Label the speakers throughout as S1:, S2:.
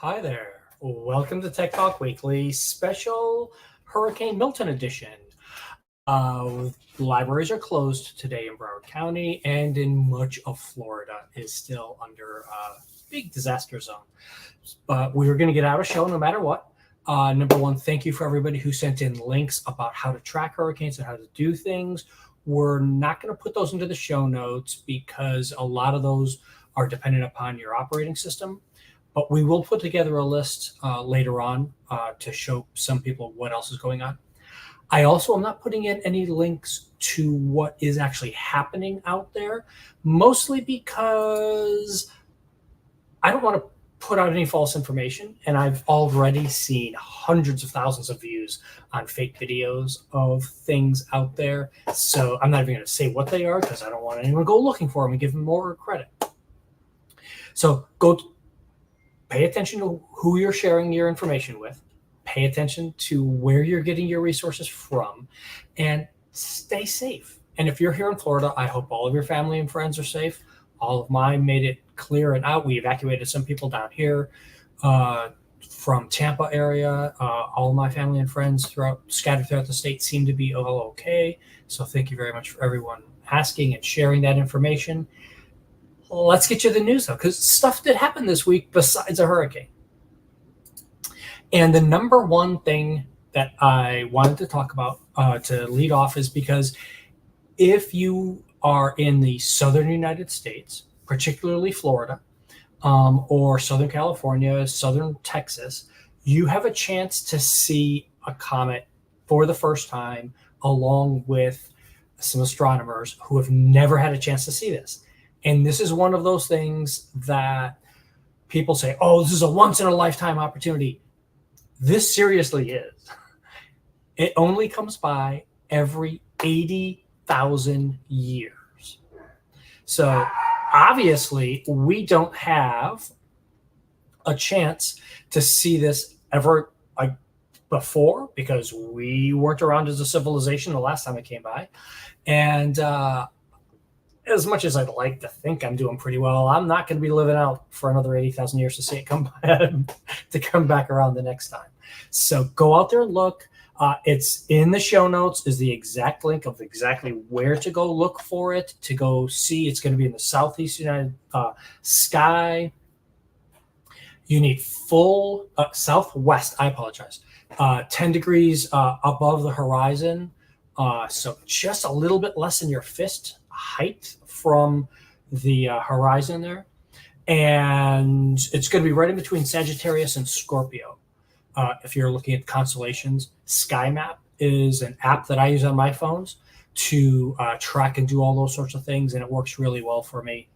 S1: Hi there. Welcome to Tech Talk Weekly, special Hurricane Milton edition. Libraries are closed today in Broward County, and in much of Florida is still under a big disaster zone. But we were going to get out a show no matter what. Number one, thank you for everybody who sent in links about how to track hurricanes and how to do things. We're not going to put those into the show notes because a lot of those are dependent upon your operating system. But we will put together a list later on to show some people what else is going on. I also am not putting in any links to what is actually happening out there, mostly because I don't want to put out any false information. And I've already seen hundreds of thousands of views on fake videos of things out there. So I'm not even going to say what they are because I don't want anyone to go looking for them and give them more credit. So pay attention to who you're sharing your information with. Pay attention to where you're getting your resources from, and stay safe. And if you're here in Florida, I hope all of your family and friends are safe. All of mine made it clear and out. We evacuated some people down here from Tampa area. All of my family and friends scattered throughout the state seem to be all okay. So thank you very much for everyone asking and sharing that information. Let's get you the news, though, because stuff did happen this week besides a hurricane. And the number one thing that I wanted to talk about to lead off is because if you are in the southern United States, particularly Florida, or Southern California, Southern Texas, you have a chance to see a comet for the first time, along with some astronomers who have never had a chance to see this. And this is one of those things that people say, oh, this is a once-in-a-lifetime opportunity. This seriously is. It only comes by every 80,000 years. So obviously, we don't have a chance to see this ever before because we weren't around as a civilization the last time it came by. And as much as I'd like to think I'm doing pretty well, I'm not going to be living out for another 80,000 years to see it come back around the next time. So go out there and look. It's in the show notes is the exact link of exactly where to go look for it, to go see. It's going to be in the southeast United sky. You need full southwest, I apologize, 10 degrees above the horizon. So just a little bit less than your fist height from the horizon there. And it's going to be right in between Sagittarius and Scorpio. If you're looking at constellations, SkyMap is an app that I use on my phones to track and do all those sorts of things, and it works really well for me.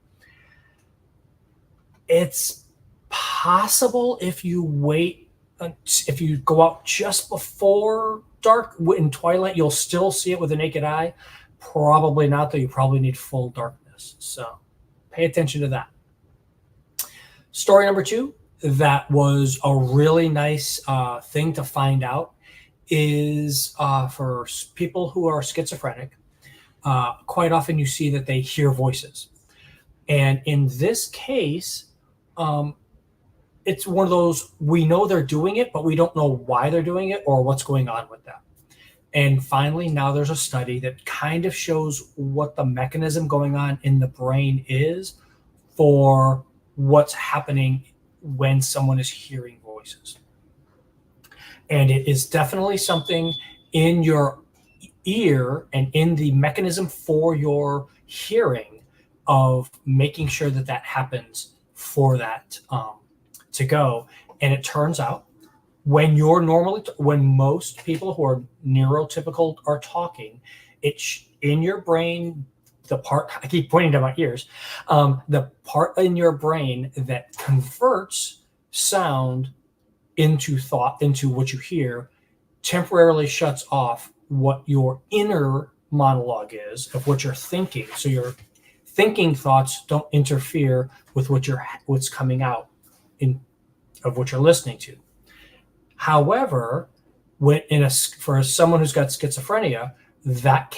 S1: It's possible if you go out just before dark in twilight, you'll still see it with the naked eye. Probably not, though. You probably need full darkness. So pay attention to that. Story number 2, that was a really nice thing to find out, is for people who are schizophrenic, quite often you see that they hear voices. And in this case, it's one of those, we know they're doing it, but we don't know why they're doing it or what's going on with them. And finally, now there's a study that kind of shows what the mechanism going on in the brain is for what's happening when someone is hearing voices. And it is definitely something in your ear and in the mechanism for your hearing of making sure that that happens for that to go. And it turns out when most people who are neurotypical are talking, it's in your brain, the part, I keep pointing to my ears, the part in your brain that converts sound into thought, into what you hear, temporarily shuts off what your inner monologue is of what you're thinking. So your thinking thoughts don't interfere with what's coming out of what you're listening to. However, for someone who's got schizophrenia, that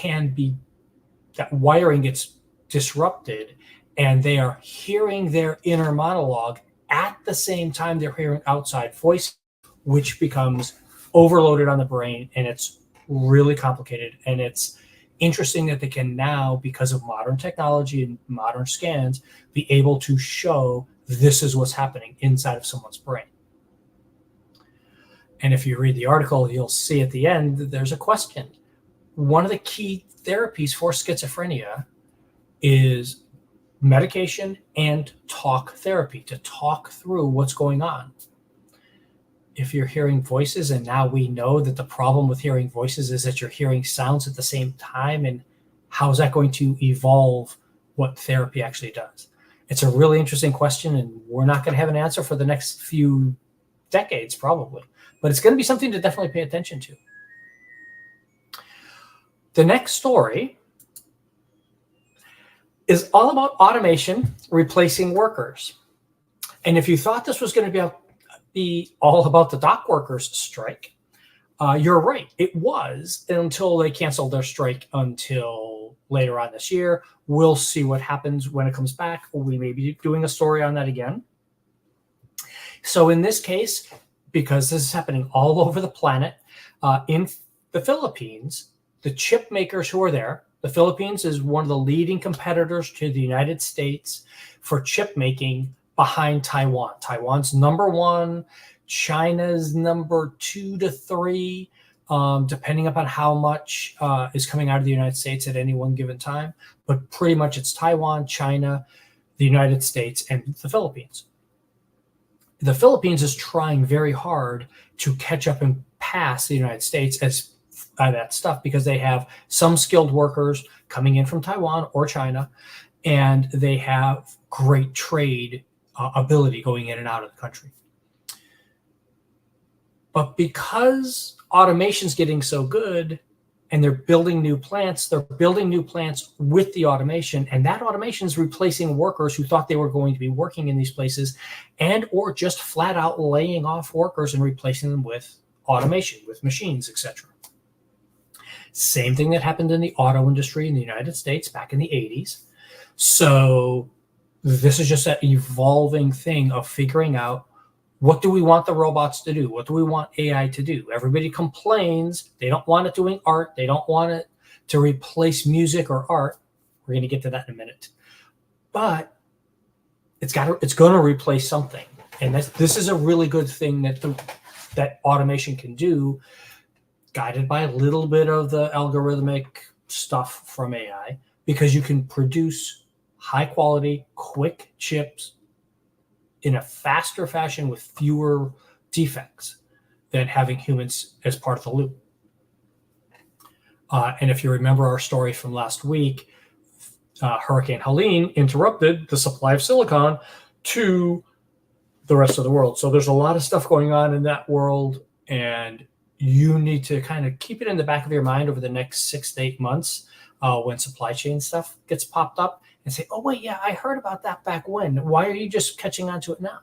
S1: wiring gets disrupted, and they are hearing their inner monologue at the same time they're hearing outside voice, which becomes overloaded on the brain, and it's really complicated. And it's interesting that they can now, because of modern technology and modern scans, be able to show this is what's happening inside of someone's brain. And if you read the article, you'll see at the end that there's a question. One of the key therapies for schizophrenia is medication and talk therapy, to talk through what's going on. If you're hearing voices, and now we know that the problem with hearing voices is that you're hearing sounds at the same time, and how is that going to evolve what therapy actually does? It's a really interesting question, and we're not going to have an answer for the next few decades probably, but it's going to be something to definitely pay attention to. The next story is all about automation replacing workers. And if you thought this was going to be all about the dock workers strike, you're right. It was, until they canceled their strike until later on this year. We'll see what happens when it comes back. We may be doing a story on that again. So in this case, because this is happening all over the planet, in the Philippines, the chip makers who are there, the Philippines is one of the leading competitors to the United States for chip making, behind Taiwan. Taiwan's number one, China's number 2 to 3, depending upon how much is coming out of the United States at any one given time. But pretty much it's Taiwan, China, the United States, and the Philippines. The Philippines is trying very hard to catch up and pass the United States as that stuff, because they have some skilled workers coming in from Taiwan or China, and they have great trade ability going in and out of the country. But because automation's getting so good and they're building new plants, with the automation, and that automation is replacing workers who thought they were going to be working in these places, and or just flat out laying off workers and replacing them with automation, with machines, etc. Same thing that happened in the auto industry in the United States back in the 80s. So this is just that evolving thing of figuring out, what do we want the robots to do? What do we want AI to do? Everybody complains. They don't want it doing art. They don't want it to replace music or art. We're going to get to that in a minute. But it's going to replace something. And this is a really good thing that automation can do, guided by a little bit of the algorithmic stuff from AI, because you can produce high quality, quick chips in a faster fashion with fewer defects than having humans as part of the loop. And if you remember our story from last week, Hurricane Helene interrupted the supply of silicon to the rest of the world. So there's a lot of stuff going on in that world, and you need to kind of keep it in the back of your mind over the next 6 to 8 months when supply chain stuff gets popped up, and say, oh, wait, yeah, I heard about that back when. Why are you just catching on to it now?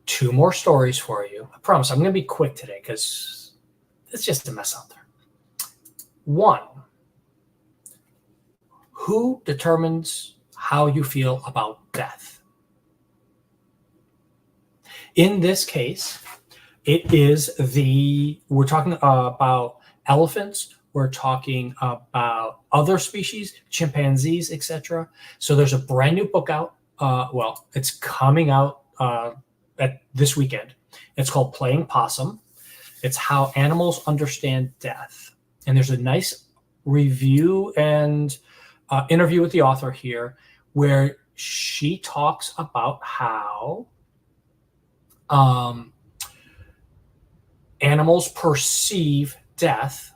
S1: 2 more stories for you. I promise I'm going to be quick today because it's just a mess out there. 1, who determines how you feel about death? In this case, it is we're talking about elephants, we're talking about other species, chimpanzees, etc. So there's a brand new book out. It's coming out at this weekend. It's called Playing Possum. It's how animals understand death. And there's a nice review and interview with the author here, where she talks about how animals perceive death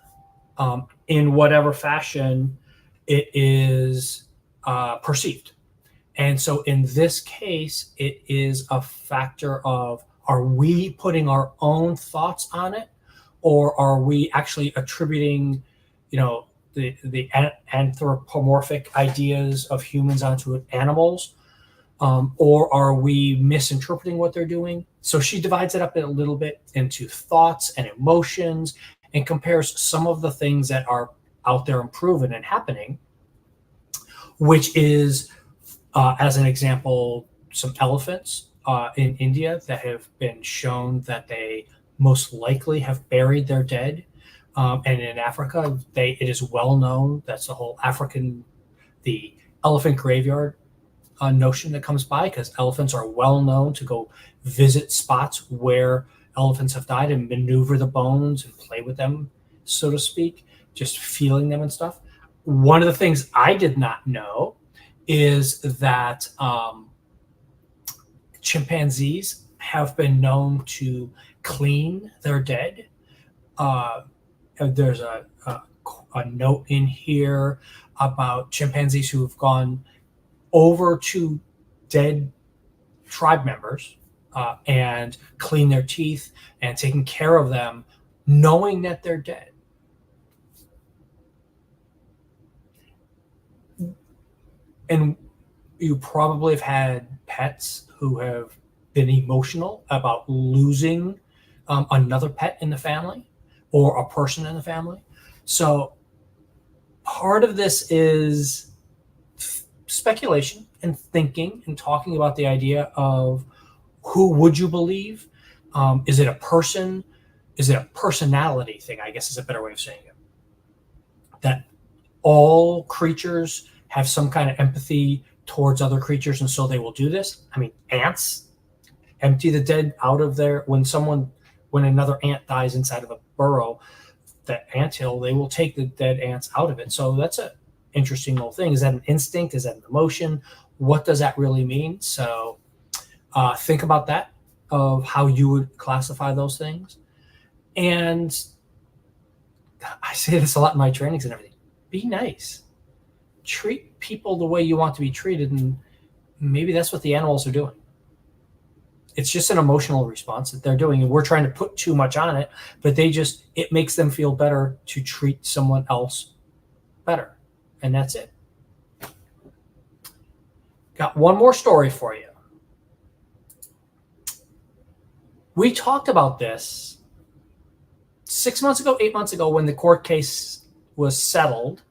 S1: in whatever fashion it is perceived. And so in this case, it is a factor of, are we putting our own thoughts on it, or are we actually attributing, the anthropomorphic ideas of humans onto animals? Or are we misinterpreting what they're doing? So she divides it up a little bit into thoughts and emotions, and compares some of the things that are out there and proven and happening, which is As an example, some elephants in India that have been shown that they most likely have buried their dead. And in Africa, it is well known, that's the whole the elephant graveyard notion that comes by, because elephants are well known to go visit spots where elephants have died and maneuver the bones and play with them, so to speak, just feeling them and stuff. One of the things I did not know is that chimpanzees have been known to clean their dead. There's a note in here about chimpanzees who have gone over to dead tribe members and clean their teeth and taking care of them, knowing that they're dead. And you probably have had pets who have been emotional about losing another pet in the family or a person in the family. So part of this is speculation and thinking and talking about the idea of who would you believe? Is it a person? Is it a personality thing, I guess is a better way of saying it. That all creatures have some kind of empathy towards other creatures, and so they will do this. I mean, ants empty the dead out of there. When another ant dies inside of a burrow, the anthill, they will take the dead ants out of it. So that's an interesting little thing. Is that an instinct? Is that an emotion? What does that really mean? So think about that, of how you would classify those things. And I say this a lot in my trainings and everything. Be nice. Treat people the way you want to be treated, and maybe that's what the animals are doing. It's just an emotional response that they're doing, and we're trying to put too much on it, but it makes them feel better to treat someone else better, and that's it. Got one more story for you. We talked about this 6 months ago, 8 months ago, when the court case was settled.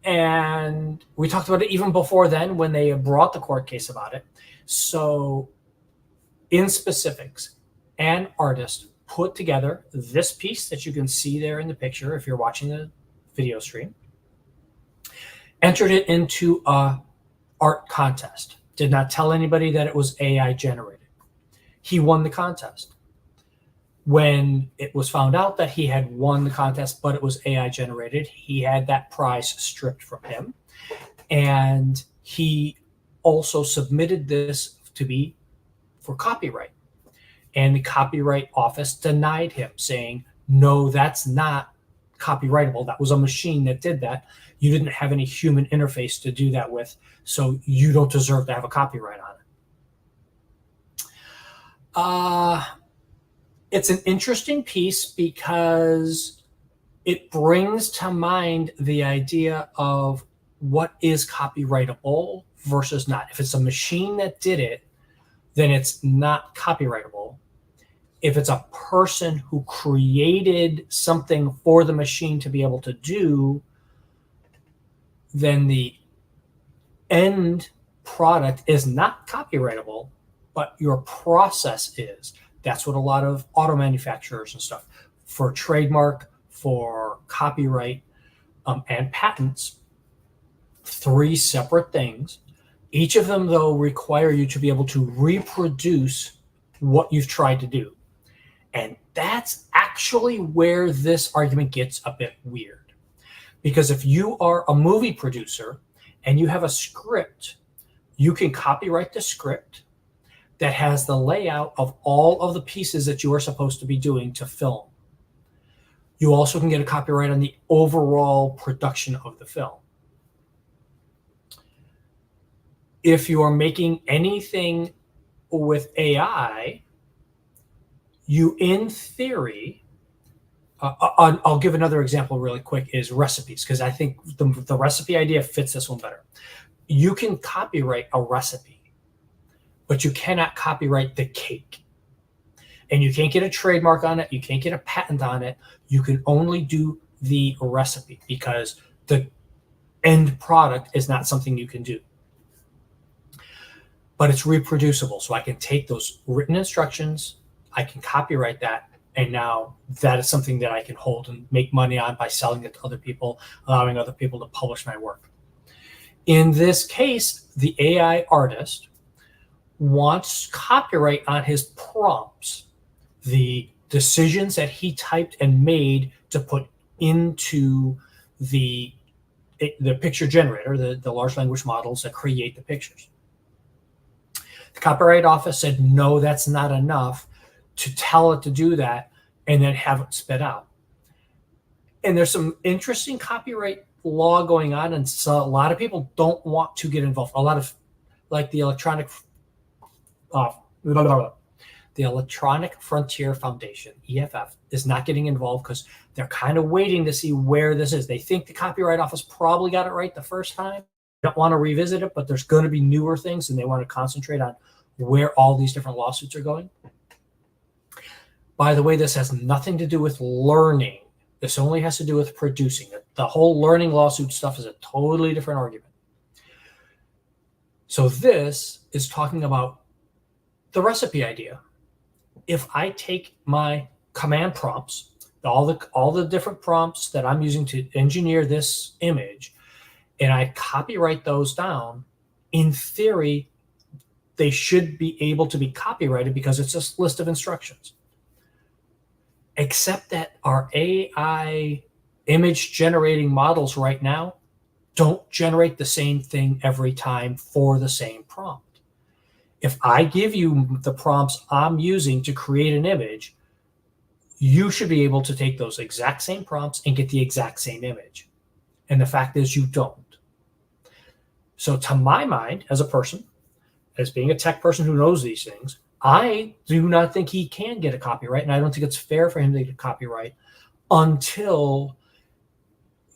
S1: And we talked about it even before then, when they brought the court case about it. So in specifics, an artist put together this piece that you can see there in the picture if you're watching the video stream, entered it into a art contest, did not tell anybody that it was AI generated. He won the contest. When it was found out that he had won the contest, but it was AI generated, he had that prize stripped from him. And he also submitted this to be for copyright. And the copyright office denied him, saying, no, that's not copyrightable. That was a machine that did that. You didn't have any human interface to do that with, so you don't deserve to have a copyright on it. It's an interesting piece because it brings to mind the idea of what is copyrightable versus not. If it's a machine that did it, then it's not copyrightable. If it's a person who created something for the machine to be able to do, then the end product is not copyrightable, but your process is. That's what a lot of auto manufacturers and stuff, for trademark, for copyright, and patents, 3 separate things. Each of them, though, require you to be able to reproduce what you've tried to do. And that's actually where this argument gets a bit weird. Because if you are a movie producer and you have a script, you can copyright the script that has the layout of all of the pieces that you are supposed to be doing to film. You also can get a copyright on the overall production of the film. If you are making anything with AI, you, in theory, I'll give another example really quick, is recipes, because I think the recipe idea fits this one better. You can copyright a recipe, but you cannot copyright the cake. And you can't get a trademark on it. You can't get a patent on it. You can only do the recipe, because the end product is not something you can do. but it's reproducible. So I can take those written instructions, I can copyright that, and now that is something that I can hold and make money on by selling it to other people, allowing other people to publish my work. In this case, the AI artist wants copyright on his prompts, the decisions that he typed and made to put into the picture generator, the large language models that create the pictures. The Copyright Office said, no, that's not enough to tell it to do that and then have it spit out. And there's some interesting copyright law going on, and so a lot of people don't want to get involved. A lot of, like the Electronic Frontier Foundation, EFF, is not getting involved because they're kind of waiting to see where this is. They think the Copyright Office probably got it right the first time. They don't want to revisit it, but there's going to be newer things, and they want to concentrate on where all these different lawsuits are going. By the way, this has nothing to do with learning. This only has to do with producing it. The whole learning lawsuit stuff is a totally different argument. So this is talking about the recipe idea. If I take my command prompts, all the different prompts that I'm using to engineer this image, and I copyright those down, in theory, they should be able to be copyrighted because it's a list of instructions. Except that our AI image generating models right now don't generate the same thing every time for the same prompt. If I give you the prompts I'm using to create an image, you should be able to take those exact same prompts and get the exact same image. And the fact is, you don't. So to my mind, as a person, as being a tech person who knows these things, I do not think he can get a copyright, and I don't think it's fair for him to get a copyright until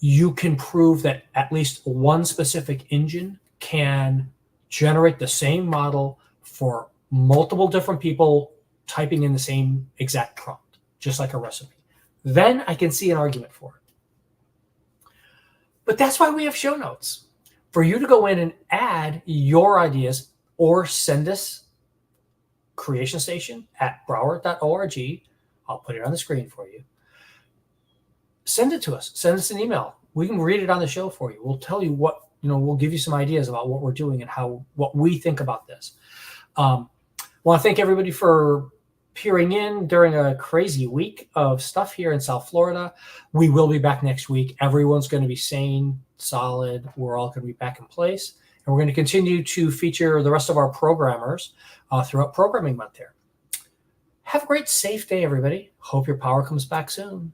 S1: you can prove that at least one specific engine can generate the same model for multiple different people typing in the same exact prompt, just like a recipe. Then I can see an argument for it. But that's why we have show notes, for you to go in and add your ideas or send us Creation Station at broward.org. I'll put it on the screen for you. Send it to us. Send us an email. We can read it on the show for you. We'll tell you what, we'll give you some ideas about what we're doing and what we think about this. Want to thank everybody for peering in during a crazy week of stuff here in South Florida. We will be back next week. Everyone's going to be sane, solid. We're all going to be back in place. And we're going to continue to feature the rest of our programmers throughout Programming Month here. Have a great, safe day, everybody. Hope your power comes back soon.